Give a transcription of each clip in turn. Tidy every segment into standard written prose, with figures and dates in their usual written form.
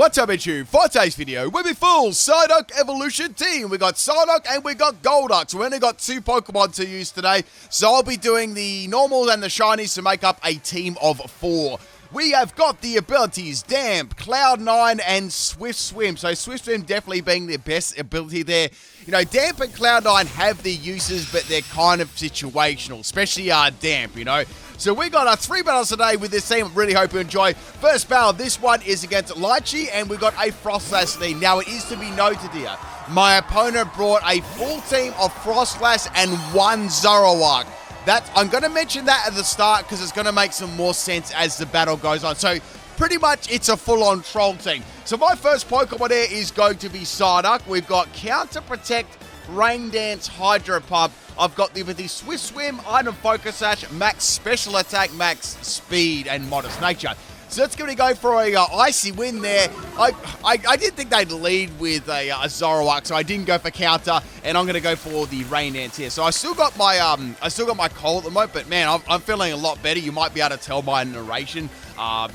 What's up, YouTube? For today's video, we'll be full Psyduck evolution team. We got Psyduck and we got Golduck. So we only got 2 Pokemon to use today. So I'll be doing the normals and the shinies to make up a team of 4. We have got the abilities Damp, Cloud9, and Swift Swim. So Swift Swim definitely being the best ability there. You know, Damp and Cloud9 have their uses, but they're kind of situational, especially Damp, you know. So we got 3 battles today with this team. Really hope you enjoy. First battle, this one is against Lychee, and we got a Frostlass team. Now, it is to be noted here, my opponent brought a full team of Frostlass and 1 Zoroark. I'm going to mention that at the start because it's going to make some more sense as the battle goes on. So pretty much it's a full-on troll team. So my first Pokemon there is going to be Psyduck. We've got Counter Protect, Rain Dance, Hydro Pump. I've got the ability Swift Swim, Item Focus Sash, Max Special Attack, Max Speed, and Modest Nature. So that's going to go for a Icy Wind there. I did think they'd lead with a Zoroark, so I didn't go for Counter, and I'm going to go for the Rain Dance here. So I still got my cold at the moment, but man, I'm feeling a lot better. You might be able to tell by narration. I'm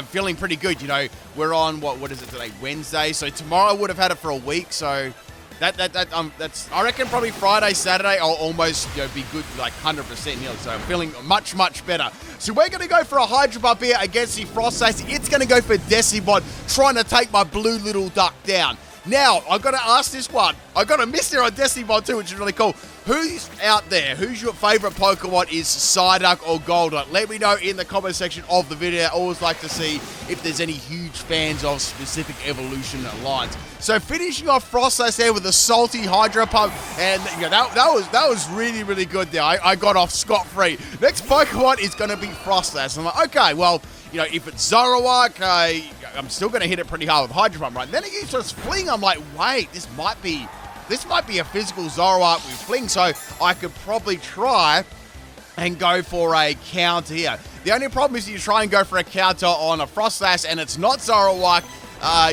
feeling pretty good. You know, we're on what is it today? Wednesday. So tomorrow I would have had it for a week. So that's I reckon probably Friday, Saturday I'll almost be good, like 100% healed. So I'm feeling much better. So we're going to go for a Hydro Pump here against the Frostlass. It's going to go for Decibot, trying to take my blue little duck down. Now, I've got to ask this one. I got a miss there on Decibot too, which is really cool. Who's out there? Who's your favorite Pokemon? Is Psyduck or Golduck? Let me know in the comment section of the video. I always like to see if there's any huge fans of specific evolution lines. So finishing off Frostlass there with a salty Hydro Pump, and that was really good there. I got off scot-free. Next Pokemon is going to be Frostlass. I'm like, okay, well, you know, if it's Zoroark, I'm still going to hit it pretty hard with Hydro Pump, right? Then it uses Fling. I'm like, wait, this might be a physical Zoroark with Fling, so I could probably try and go for a counter here. The only problem is you try and go for a counter on a Frostlass and it's not Zoroark.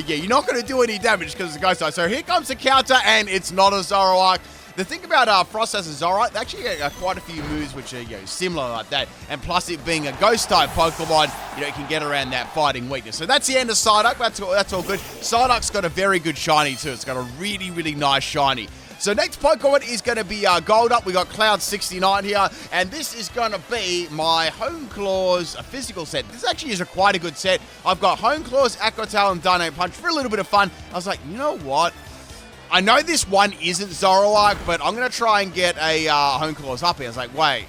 Yeah, you're not going to do any damage because it's a ghost type. So here comes the counter and it's not a Zoroark. The thing about Frostlass and Zoroark, they actually get quite a few moves which are similar like that. And plus it being a ghost type Pokemon, it can get around that fighting weakness. So that's the end of Psyduck. That's all good. Psyduck's got a very good shiny too. It's got a really nice shiny. So next Pokemon is going to be Golduck. We got Cloud 69 here, and this is going to be my Hone Claws physical set. This actually is quite a good set. I've got Hone Claws, Aqua Tail, and Dynamic Punch for a little bit of fun. I was like, you know what? I know this one isn't Zoroark, but I'm going to try and get a Hone Claws up here. I was like, wait.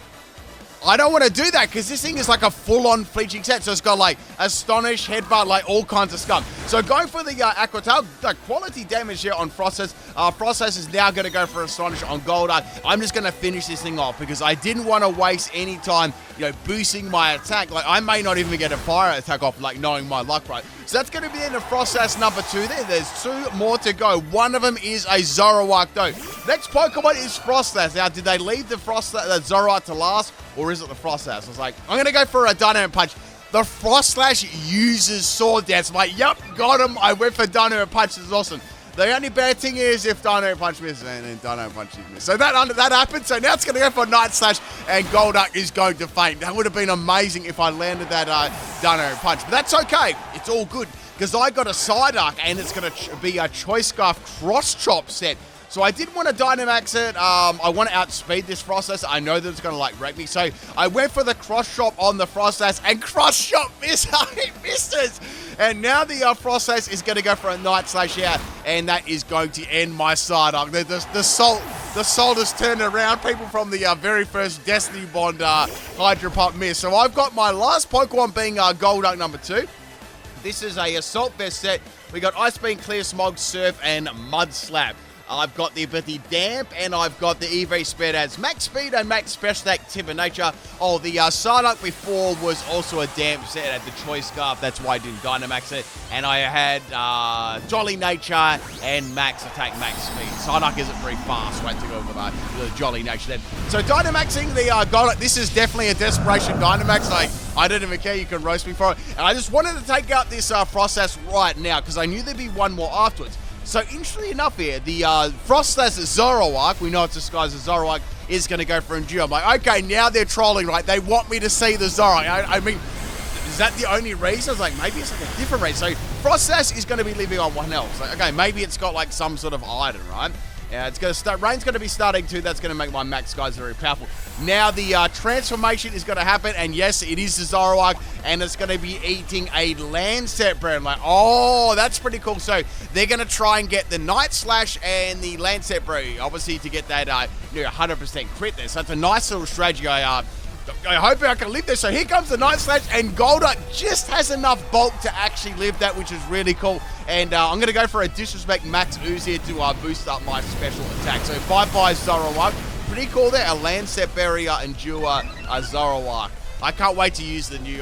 I don't want to do that because this thing is like a full-on fleeching set. So it's got like Astonish, Headbutt, like all kinds of scum. So going for the Aqua Tail, the quality damage here on Frostlass. Frostlass is now going to go for Astonish on Golduck. I'm just going to finish this thing off because I didn't want to waste any time, boosting my attack. Like I may not even get a fire attack off, like knowing my luck, right? So that's going to be the end of Frostlass number 2 there. There's 2 more to go. One of them is a Zoroark though. Next Pokemon is Frostlass. Now, did they leave the Zoroark to last? Or is it the Frostlass? I was like, I'm going to go for a Dynamic Punch. The Frostlass uses Sword Dance. I'm like, yep, got him. I went for Dynamic Punch. This is awesome. The only bad thing is if Dynamic Punch misses, and then Dynamic Punch is missed. So that happened. So now it's going to go for Night Slash, and Golduck is going to faint. That would have been amazing if I landed that Dynamic Punch. But that's okay. It's all good because I got a Psyduck, and it's going to be a Choice Scarf Cross Chop set. So I did want to Dynamax it. I want to outspeed this Frostlass. I know that it's going to wreck me. So I went for the Cross Chop on the Frostlass, and Cross Chop it misses. And now the Frostlass is going to go for a Night Slash here, and that is going to end my Psyduck. The salt has turned around. People from the very first Destiny Bond Hydro Pump miss. So I've got my last Pokemon being Golduck number 2. This is a Assault Vest set. We got Ice Beam, Clear Smog, Surf, and Mud Slap. I've got the ability Damp, and I've got the EV Speed as Max Speed and Max Special Attack, Timber Nature. Oh, the Psyduck before was also a Damp set at the Choice Scarf. That's why I didn't Dynamax it. And I had Jolly Nature and Max Attack, Max Speed. Psyduck isn't very fast, so I had to go with the Jolly Nature then. So Dynamaxing the Golduck, this is definitely a desperation Dynamax. Like, I don't even care, you can roast me for it. And I just wanted to take out this Frostlass right now because I knew there'd be one more afterwards. So, interestingly enough here, the Frostlass Zoroark, we know it's disguised as Zoroark, is going to go for Endure. I'm like, okay, now they're trolling, right? They want me to see the Zoroark. I mean, Is that the only reason? I was like, maybe it's like a different reason. So Frost Sash is going to be living on 1 health. So, okay, maybe it's got like some sort of item, right? Yeah, it's going to start. Rain's going to be starting too. That's going to make my max guys very powerful. Now the transformation is going to happen, and yes, it is the Zoroark, and it's going to be eating a Lancet Berry. I'm like, oh, that's pretty cool. So they're going to try and get the Night Slash and the Lancet Berry, obviously, to get that 100% crit there. So it's a nice little strategy. I hope I can live this. So here comes the Night Slash, and Golduck just has enough bulk to actually live that, which is really cool. And I'm going to go for a Disrespect Max Ooze here to boost up my special attack. So bye-bye Zoroark. Pretty cool there. A Lancet Berry Endure Zoroark. I can't wait to use the new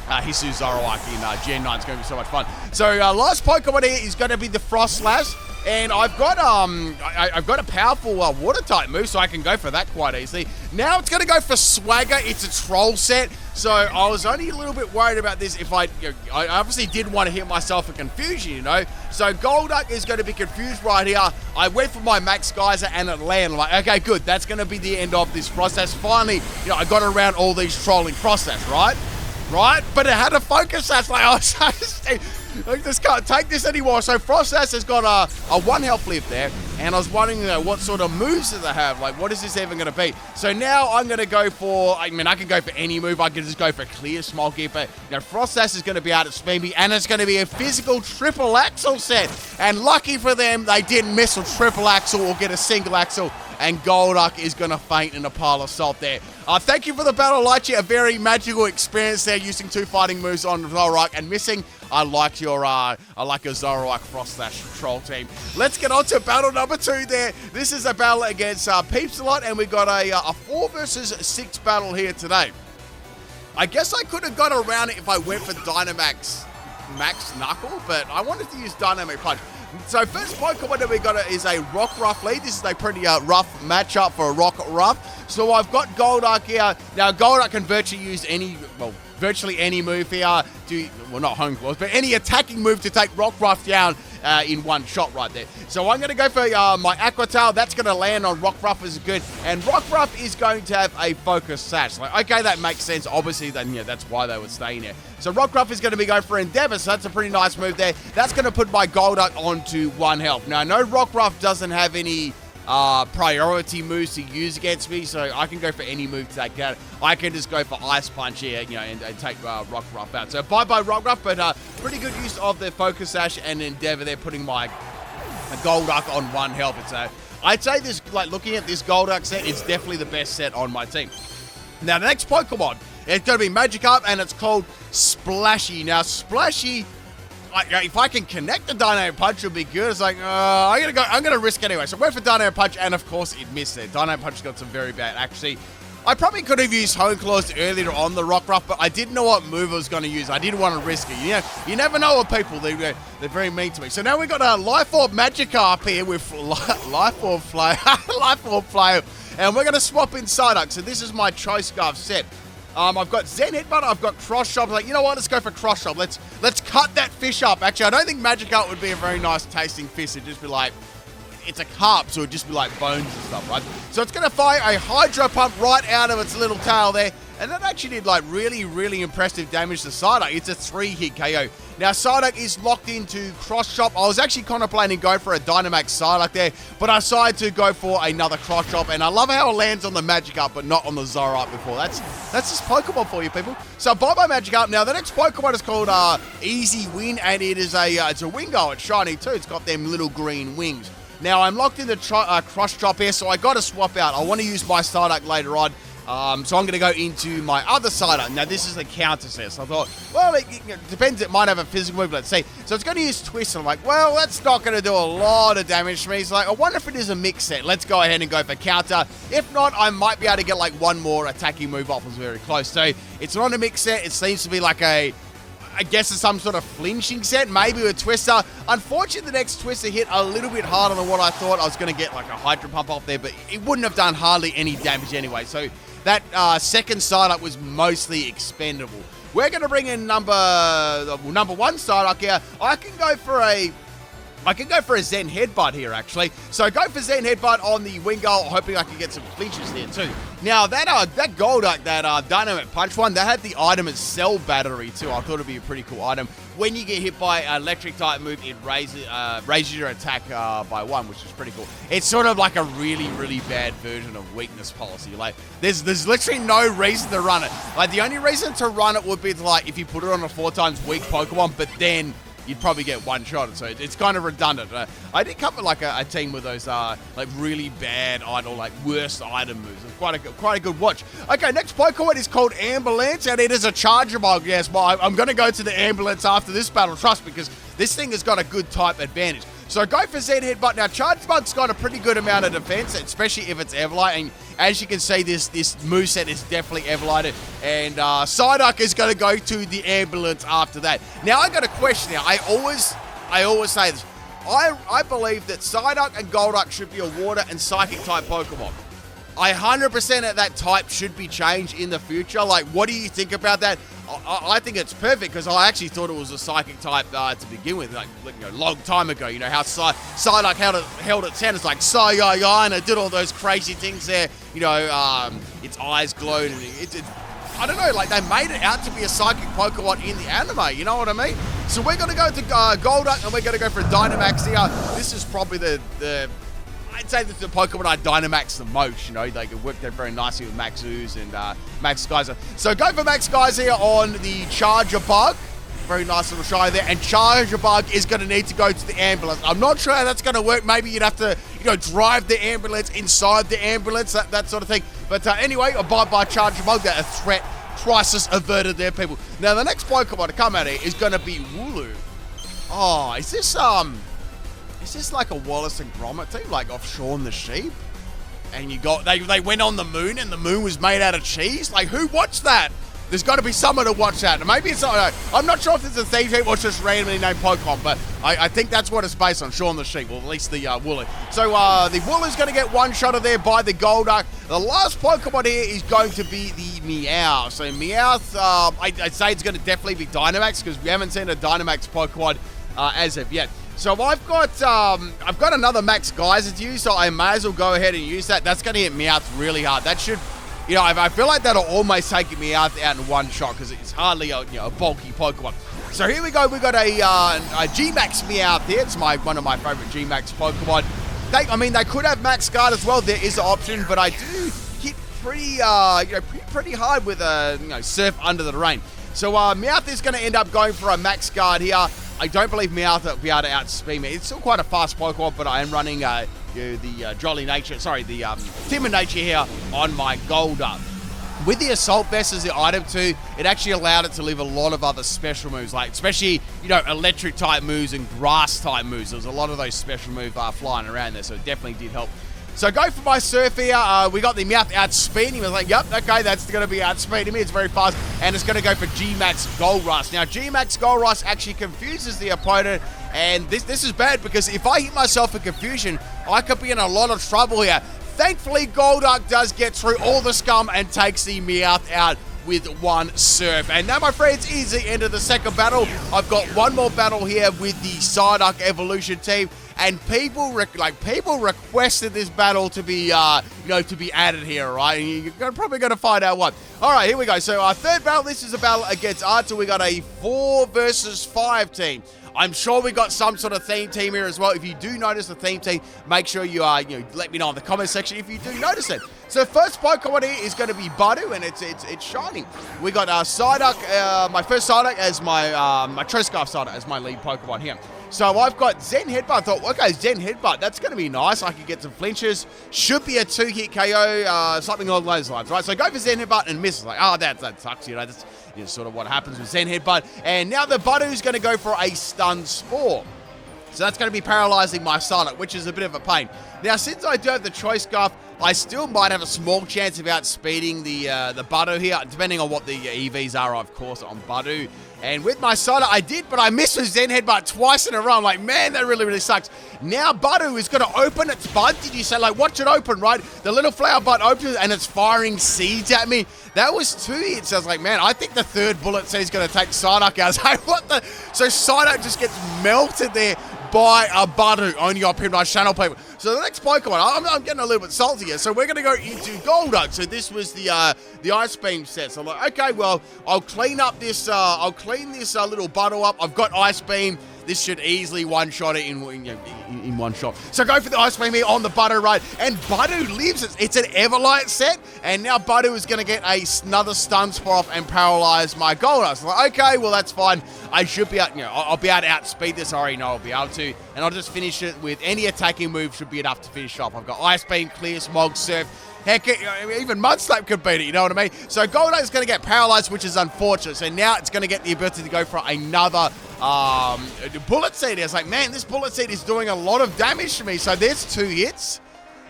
Hisu Zoroark in Gen 9. It's going to be so much fun. So last Pokemon here is going to be the Frost Slash. And I've got a powerful water type move, so I can go for that quite easily. Now it's going to go for Swagger. It's a troll set, so I was only a little bit worried about this. If I obviously did want to hit myself for confusion, you know. So Golduck is going to be confused right here. I went for my Max Geyser and it landed. I'm like, okay, good. That's going to be the end of this process. Finally, you know, I got around all these trolling process, right? Right? But it had a focus. That's like, I just can't take this anymore. So Frost Sash has got a 1 health lift there, and I was wondering, you know, what sort of moves do they have? Like, what is this even going to be? So now I'm going to go for, I mean, I can go for any move. I can just go for Clear Smog here, but you know, Frost Sash is going to be out at speed me, and it's going to be a physical triple axle set. And lucky for them, they didn't miss a triple axle or get a single axle. And Golduck is going to faint in a pile of salt there. Thank you for the battle, Lychee. A very magical experience there, using 2 fighting moves on Zoroark and missing. I like your Zoroark Frost Slash troll team. Let's get on to battle number 2 there. This is a battle against Peepsalot, and we got a 4 versus 6 battle here today. I guess I could have got around it if I went for Dynamax Max Knuckle, but I wanted to use Dynamic Punch. So first Pokemon that we got is a Rockruff lead. This is a pretty rough matchup for a Rockruff. So I've got Golduck here. Now Golduck can virtually use virtually any move here to, well, not Home Claws, but any attacking move to take Rockruff down in one shot right there. So I'm going to go for my Aqua Tail. That's going to land on Rockruff is good. And Rockruff is going to have a Focus Sash. Like, okay, that makes sense. Obviously, then, yeah, that's why they would stay in there. So Rockruff is going to be going for Endeavor, so that's a pretty nice move there. That's going to put my Golduck onto 1 health. Now, I know Rockruff doesn't have any priority moves to use against me, so I can go for any move to take out. I can just go for Ice Punch here, you know, and take Rockruff out. So bye-bye Rockruff, but pretty good use of the Focus Sash and Endeavor there, putting my Golduck on 1 health. It's I'd say this, like, looking at this Golduck set, it's definitely the best set on my team. Now, the next Pokemon, it's going to be Magikarp, and it's called Splashy. Now, Splashy, if I can connect the Dynamic Punch, it'll be good. It's like, I'm going to risk anyway. So I went for Dynamic Punch, and of course, it missed it. Dynamic Punch got some very bad accuracy. I probably could have used Hone Claws earlier on the Rockruff, but I didn't know what move I was going to use. I didn't want to risk it. You know, you never know with people. They're very mean to me. So now we've got a Life Orb Magikarp here with Life Orb Flail. And we're going to swap in Psyduck. So this is my Choice Scarf set. I've got Zen Headbutt, I've got Cross Chop. Like, you know what? Let's go for Cross Chop. Let's cut that fish up. Actually, I don't think Magikarp would be a very nice tasting fish. It'd just be like, it's a carp, so it'd just be like bones and stuff, right? So it's going to fire a Hydro Pump right out of its little tail there. And that actually did like really, really impressive damage to Psyduck. It's a 3-hit KO. Now, Psyduck is locked into Cross Chop. I was actually contemplating going for a Dynamax Psyduck there, but I decided to go for another Cross Chop. And I love how it lands on the Magikarp, but not on the Zoroark before. That's just Pokemon for you, people. So, bye-bye Magikarp. Now, the next Pokemon is called Easy Win, and it is it's a Wingo. It's shiny too. It's got them little green wings. Now, I'm locked into Cross Chop here, so I got to swap out. I want to use my Psyduck later on. So I'm going to go into my other Psyduck. Now, this is a counter set. So I thought, well, it depends. It might have a physical move. Let's see. So it's going to use Twist. And I'm like, well, that's not going to do a lot of damage to me. So like, I wonder if it is a mix set. Let's go ahead and go for counter. If not, I might be able to get like one more attacking move off. It's very close. So it's not a mix set. It seems to be like I guess it's some sort of flinching set, maybe with Twister. Unfortunately, the next Twister hit a little bit harder than what I thought. I was going to get like a Hydro Pump off there, but it wouldn't have done hardly any damage anyway. So that second Psyduck was mostly expendable. We're going to bring in number 1 Psyduck here. I can go for a I can go for a Zen Headbutt here, actually. So go for Zen Headbutt on the Wingull, hoping I can get some flinches here, too. Now, that Golduck, that Dynamic Punch one, that had the item as Cell Battery, too. I thought it'd be a pretty cool item. When you get hit by an electric-type move, it raises your attack by 1, which is pretty cool. It's sort of like a really, really bad version of Weakness Policy. Like, there's literally no reason to run it. Like, the only reason to run it would be, like, if you put it on a 4 times weak Pokemon, but then you'd probably get one shot, so it's kind of redundant. I did cover like a team with those like really bad idle, like worst item moves. It's quite a good watch. Okay, next Pokemon is called Ambulance, and it is a Charger Bug. Yes, but I'm going to go to the Ambulance after this battle, trust, because this thing has got a good type advantage. So go for Zen Headbutt. Now, Charge Bug's got a pretty good amount of defense, especially if it's Everlight. And as you can see, this moveset is definitely Everlighted. And Psyduck is going to go to the Ambulance after that. Now, I got a question now. I always say this. I believe that Psyduck and Golduck should be a Water and Psychic type Pokemon. I 100% that type should be changed in the future. Like, what do you think about that? I think it's perfect because I actually thought it was a Psychic type to begin with, like long time ago. You know how Psyduck held its hand. It's like Psy-Ya-Ya, and it did all those crazy things there. You know, its eyes glowed, and I don't know, like they made it out to be a Psychic Pokemon in the anime. You know what I mean? So we're gonna go to Golduck, and we're gonna go for Dynamax here. This is probably the I'd say that's the Pokemon I Dynamax the most, you know. They can work there very nicely with Max Ooze and Max Geyser. So go for Max Geyser here on the Charger Bug. Very nice little shy there. And Charger Bug is going to need to go to the Ambulance. I'm not sure how that's going to work. Maybe you'd have to, you know, drive the Ambulance inside the Ambulance, that sort of thing. But anyway, by Charger Bug, that a threat crisis averted there, people. Now, the next Pokemon to come out here is going to be Wooloo. Oh, is this like a Wallace and Gromit team, like off Shaun the Sheep? And they went on the moon, and the moon was made out of cheese? Like, who watched that? There's got to be someone to watch that. Maybe it's not, I'm not sure if it's a theme team or just randomly named Pokemon, but I think that's what it's based on, Shaun the Sheep, or at least the Wooloo. So the Wooloo's going to get one shot of there by the Golduck. The last Pokemon here is going to be the Meowth. So Meowth, I'd say it's going to definitely be Dynamax, because we haven't seen a Dynamax Pokemon as of yet. So I've got another Max Geyser to use, so I may as well go ahead and use that. That's going to hit Meowth really hard. That should, you know, I feel like that'll almost take Meowth out in one shot, because it's hardly a bulky Pokemon. So here we go. We've got a G-Max Meowth here. It's one of my favorite G-Max Pokemon. They could have Max Guard as well. There is an option, but I do hit pretty hard with Surf Under the Rain. So Meowth is going to end up going for a Max Guard here. I don't believe Meowth will be able to outspeed me. It's still quite a fast Pokemon, but I am running the Timid Nature here on my Golduck. With the Assault Vest as the item too, it actually allowed it to live a lot of other special moves, like especially, electric type moves and grass type moves. There's a lot of those special moves flying around there, so it definitely did help. So go for my Surf here. We got the Meowth outspeeding. He was like, yep, okay, that's going to be outspeeding me. It's very fast. And it's going to go for G-Max Gold Rush. Now, G-Max Gold Rush actually confuses the opponent. And this is bad, because if I hit myself in confusion, I could be in a lot of trouble here. Thankfully, Golduck does get through all the scum and takes the Meowth out with one Surf. And now, my friends, is the end of the second battle. I've got one more battle here with the Psyduck Evolution team. And people requested this battle to be, to be added here, right? And you're probably going to find out what. All right, here we go. So our third battle, this is a battle against Arthur. We got a 4 versus 5 team. I'm sure we got some sort of theme team here as well. If you do notice the theme team, make sure you let me know in the comment section if you do notice it. So first Pokemon here is going to be Budu, and it's shiny. We got Psyduck, my first Psyduck as my Trescarf Psyduck as my lead Pokemon here. So I've got Zen Headbutt. I thought, okay, Zen Headbutt, that's going to be nice. I can get some flinches. Should be a 2-hit KO, something along those lines, right? So go for Zen Headbutt and misses. Like, oh, that sucks, that's sort of what happens with Zen Headbutt. And now the Budu's going to go for a Stun Spore. So that's going to be paralyzing my Psyduck, which is a bit of a pain. Now, since I do have the Choice Scarf, I still might have a small chance of outspeeding the Budu here, depending on what the EVs are, of course, on Budu. And with my Psyduck, I did, but I missed with Zen Headbutt twice in a row. I'm like, man, that really, really sucks. Now Budu is going to open its bud. Did you say, watch it open, right? The little flower bud opens, and it's firing seeds at me. That was 2 hits. I was like, man, I think the third bullet says he's going to take Psyduck out. I was like, what the? So Psyduck just gets melted there. by a Badu. Only got pinned by Channel People. So the next Pokemon, I'm getting a little bit salty here. So we're going to go into Golduck. So this was the Ice Beam set. So I'm like, okay, well, I'll clean up this, little Badu up. I've got Ice Beam. This should easily one-shot it in one shot. So go for the Ice Beam here on the Badu right. And Badu lives. It's an Everlight set. And now Badu is going to get another stun spot off and paralyze my Golduck. So like, okay, well, that's fine. I should be able, I'll be able to outspeed this. I already know I'll be able to. And I'll just finish it with any attacking move should be enough to finish off. I've got Ice Beam, Clear, Smog, Surf. Heck, even Mud Slap could beat it, you know what I mean? So Golduck is going to get paralyzed, which is unfortunate. So now it's going to get the ability to go for another Bullet Seed. It's like, man, this Bullet Seed is doing a lot of damage to me. So there's 2 hits.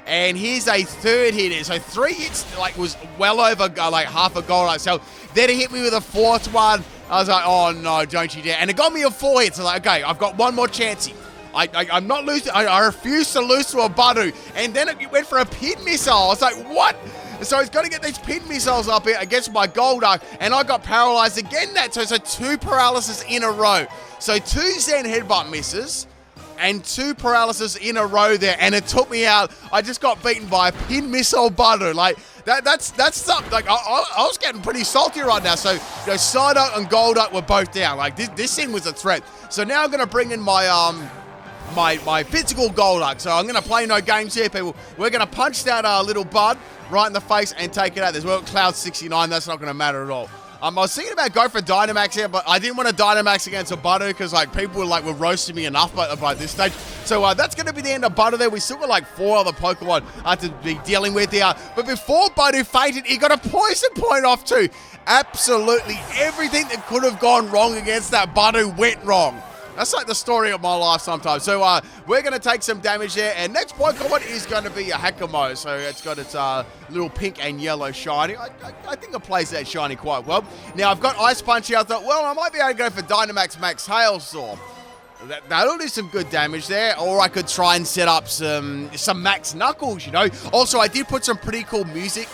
And here's a 3rd hit. So 3 hits, was well over, half a Golduck. So then he hit me with a 4th one. I was like, oh, no, don't you dare. And it got me a 4 hits. So like, okay, I've got one more chance here. I'm not losing. I refuse to lose to a Badu. And then it went for a pin missile. I was like, what? So he's got to get these pin missiles up here against my Golduck. And I got paralyzed again. So 2 paralysis in a row. So 2 Zen Headbutt misses. And 2 paralysis in a row there. And it took me out. I just got beaten by a pin missile Badu. That's something. I was getting pretty salty right now. So Psyduck and Golduck were both down. This thing was a threat. So now I'm going to bring in my my physical Golduck. So I'm going to play no games here, people. We're going to punch that little bud right in the face and take it out. There's Cloud 69. That's not going to matter at all. I was thinking about going for Dynamax here, but I didn't want to Dynamax against a Badu because people were roasting me enough by this stage. So that's going to be the end of Badu there. We still got 4 other Pokemon to be dealing with here. But before Badu fainted, he got a poison point off too. Absolutely everything that could have gone wrong against that Badu went wrong. That's like the story of my life sometimes. So we're going to take some damage there. And next Pokemon is going to be a Hakamoto. So it's got its little pink and yellow shiny. I think it plays that shiny quite well. Now I've got Ice Punch here. I thought, well, I might be able to go for Dynamax Max Hailstorm. That'll do some good damage there. Or I could try and set up some Max Knuckles, Also, I did put some pretty cool music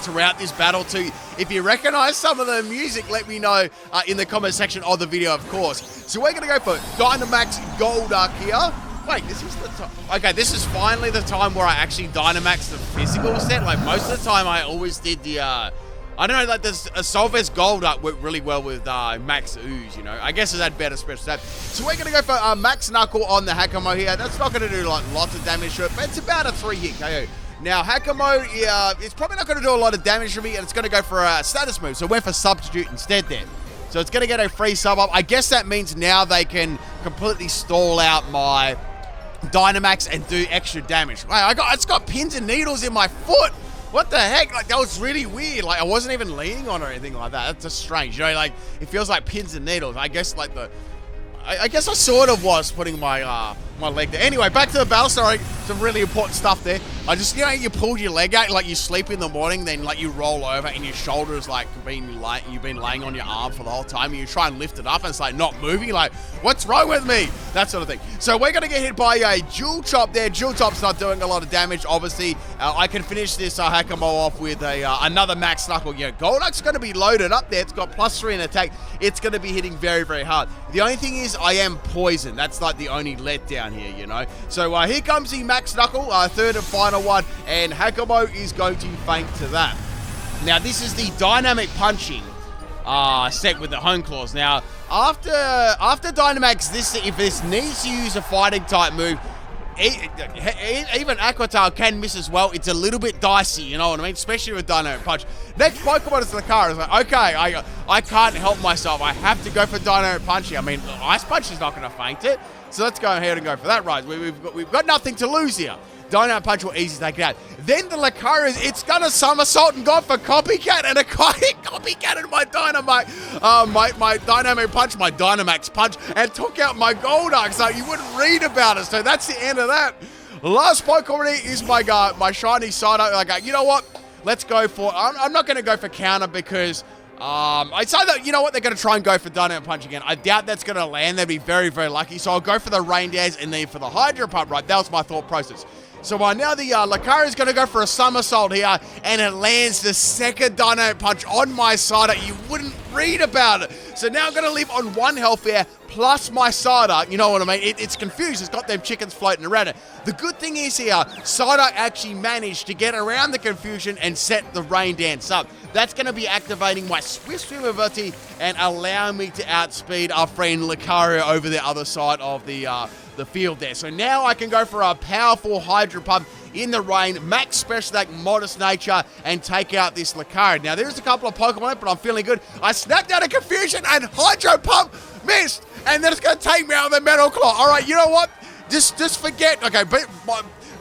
throughout this battle too. If you recognize some of the music, let me know in the comment section of the video, of course. So we're going to go for Dynamax Golduck here. Wait, this is the time. Okay, this is finally the time where I actually Dynamax the physical set. Most of the time I always did the, I don't know, this Solvest Golduck worked really well with Max Ooze, I guess it had better special stats. So we're going to go for Max Knuckle on the Hakamoto here. That's not going to do lots of damage to it, but it's about a 3-hit KO. Now, Hakamoto, it's probably not going to do a lot of damage to me, and it's going to go for a status move. So it went for Substitute instead there. So it's going to get a free sub up. I guess that means now they can completely stall out my Dynamax and do extra damage. Wow, it's got pins and needles in my foot. What the heck? That was really weird. I wasn't even leaning on or anything like that. That's just strange. It feels like pins and needles. I guess I guess I sort of was putting my my leg there. Anyway, back to the battle. Sorry, some really important stuff there. I just, you pulled your leg out, you sleep in the morning, then you roll over and your shoulders you've been laying on your arm for the whole time, and you try and lift it up and it's not moving. What's wrong with me? That sort of thing. So we're gonna get hit by a Jewel Chop there. Jewel Chop's not doing a lot of damage, obviously. I can finish this Hakamoto off with another Max Knuckle. Golduck's gonna be loaded up there. It's got +3 in attack. It's gonna be hitting very, very hard. The only thing is I am poisoned. That's the only letdown here, So here comes the Max Knuckle, 3rd and final one, and Hakamoto is going to faint to that. Now this is the dynamic punching set with the home claws. Now after Dynamax, if this needs to use a fighting type move, even Aquatail can miss as well. It's a little bit dicey, you know what I mean? Especially with Dynamic Punch. Next Pokemon is Lucario. It's okay, I can't help myself. I have to go for Dynamic Punching. Ice Punch is not going to faint it. So let's go ahead and go for that, right? We've got nothing to lose here. Dynamic Punch will easily take it out. Then the Lucario, it's going to somersault and go for Copycat, and a Copycat in my Dynamite, my Dynamic Punch, my Dynamax Punch, and took out my Golduck, so you wouldn't read about it. So that's the end of that. Last Pokemon is my shiny Psyduck. You know what? Let's go for, I'm not going to go for counter because I'd say that, you know what, they're going to try and go for Dynamic Punch again. I doubt that's going to land. They'd be very, very lucky. So I'll go for the Rain Dance and then for the Hydro Pump, right? That was my thought process. So now the Lucario is going to go for a somersault here, and it lands the second Dynamic Punch on my Psyduck. You wouldn't read about it. So now I'm going to live on 1 health here, plus my Psyduck. You know what I mean? It's confused. It's got them chickens floating around it. The good thing is here, Psyduck actually managed to get around the confusion and set the Rain Dance up. That's going to be activating my Swift Swim ability and allowing me to outspeed our friend Lucario over the other side of the field there. So now I can go for a powerful Hydro Pump in the rain, max special attack, modest nature, and take out this Lucario. Now there's a couple of Pokemon, but I'm feeling good. I snapped out of confusion and Hydro Pump missed, and then it's going to take me out of the Metal Claw. All right, you know what? Just forget. Okay, but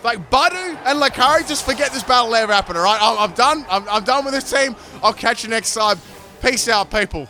like Badu and Lucario, just forget this battle ever happened. All right, I'm done. I'm done with this team. I'll catch you next time. Peace out, people.